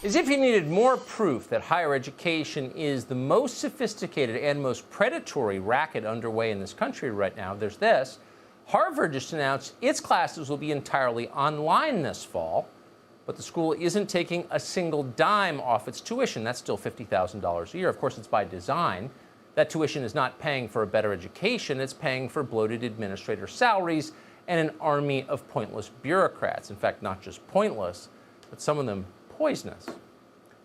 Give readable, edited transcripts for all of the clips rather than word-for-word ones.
As if you needed more proof that higher education is the most sophisticated and most predatory racket underway in this country right now, there's this. Harvard just announced its classes will be entirely online this fall, but the school isn't taking a single dime off its tuition. That's still $50,000 a year. Of course, it's by design. That tuition is not paying for a better education. It's paying for bloated administrator salaries and an army of pointless bureaucrats. In fact, not just pointless, but some of them poisonous.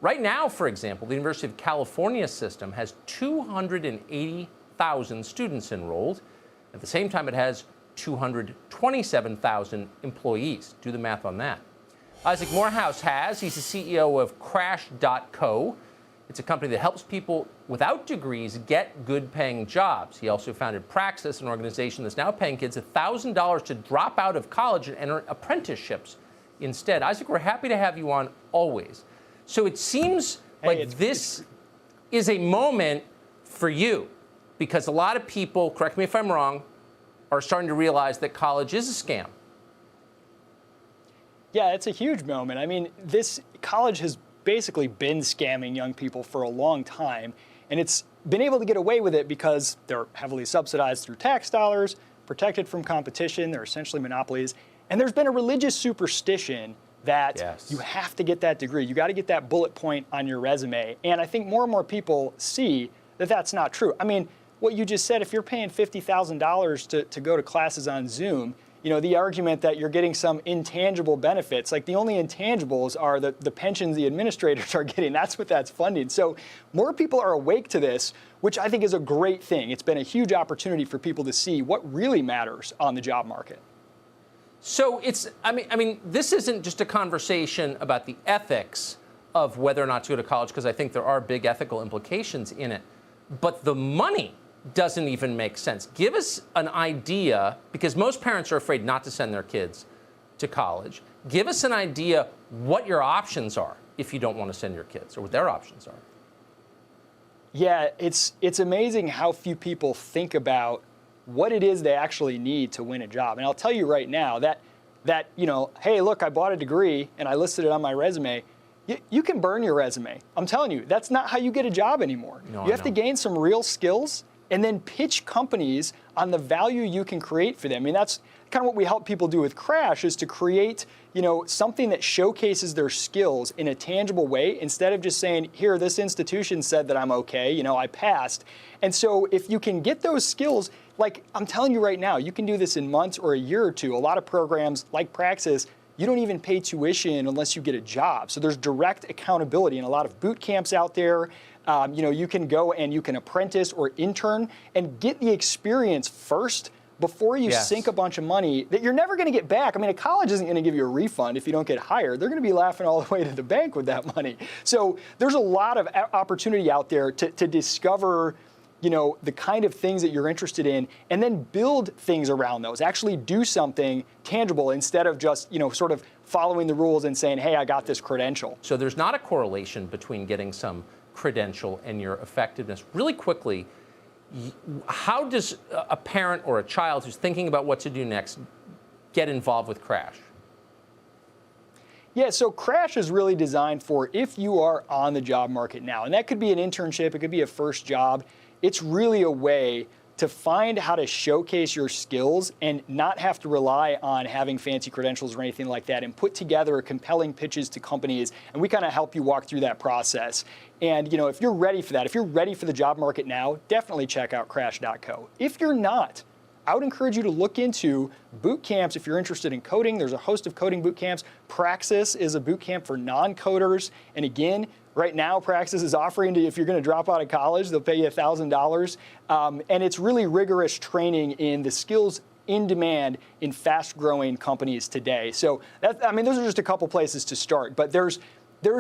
Right now, for example, the University of California system has 280,000 students enrolled. At the same time, it has 227,000 employees. Do the math on that. Isaac Morehouse he's the CEO of Crash.co. It's a company that helps people without degrees get good-paying jobs. He also founded Praxis, an organization that's now paying kids $1,000 to drop out of college and enter apprenticeships instead. Isaac, we're happy to have you on always. So it seems like this is a moment for you, because a lot of people, correct me if I'm wrong, are starting to realize that college is a scam. Yeah, it's a huge moment. I mean, this college has basically been scamming young people for a long time, and it's been able to get away with it because they're heavily subsidized through tax dollars, protected from competition, they're essentially monopolies. And there's been a religious superstition that you have to get that degree. You got to get that bullet point on your resume. And I think more and more people see that that's not true. I mean, what you just said, if you're paying $50,000 to go to classes on Zoom, you know, the argument that you're getting some intangible benefits, like the only intangibles are the pensions the administrators are getting. That's what that's funding. So more people are awake to this, which I think is a great thing. It's been a huge opportunity for people to see what really matters on the job market. So I mean, this isn't just a conversation about the ethics of whether or not to go to college, because I think there are big ethical implications in it, but the money doesn't even make sense. Give us an idea, because most parents are afraid not to send their kids to college. Give us an idea what your options are if you don't want to send your kids, or what their options are. Yeah, it's amazing how few people think about what it is they actually need to win a job. And I'll tell you right now that you know, hey, look, I bought a degree and I listed it on my resume. You can burn your resume. I'm telling you, that's not how you get a job anymore. No, you have to gain some real skills and then pitch companies on the value you can create for them. I mean, that's kind of what we help people do with Crash, is to create, you know, something that showcases their skills in a tangible way, instead of just saying, here, this institution said that I'm okay, you know, I passed. And so if you can get those skills, like I'm telling you right now, you can do this in months or a year or two. A lot of programs like Praxis, you don't even pay tuition unless you get a job. So there's direct accountability in a lot of boot camps out there. You know, you can go and you can apprentice or intern and get the experience first before you sink a bunch of money that you're never going to get back. I mean, a college isn't going to give you a refund if you don't get hired. They're going to be laughing all the way to the bank with that money. So there's a lot of opportunity out there to discover, you know, the kind of things that you're interested in, and then build things around those. Actually do something tangible instead of just, you know, sort of following the rules and saying, hey, I got this credential. So there's not a correlation between getting some credential and your effectiveness. Really quickly, how does a parent or a child who's thinking about what to do next get involved with Crash? Yeah, so Crash is really designed for if you are on the job market now. And that could be an internship, it could be a first job. It's really a way to find how to showcase your skills and not have to rely on having fancy credentials or anything like that, and put together compelling pitches to companies. And we kind of help you walk through that process. And you know, if you're ready for that, if you're ready for the job market now, definitely check out Crash.co. If you're not, I would encourage you to look into boot camps if you're interested in coding. There's a host of coding boot camps. Praxis is a boot camp for non-coders. And again, right now, Praxis is offering to, if you're going to drop out of college, they'll pay you $1,000. And it's really rigorous training in the skills in demand in fast-growing companies today. So, I mean, those are just a couple places to start. But there's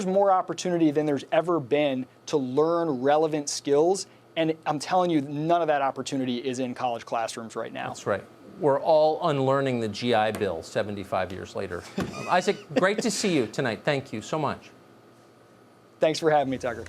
more opportunity than there's ever been to learn relevant skills. And I'm telling you, none of that opportunity is in college classrooms right now. That's right. We're all unlearning the GI Bill 75 years later. Isaac, great to see you tonight. Thank you so much. Thanks for having me, Tucker.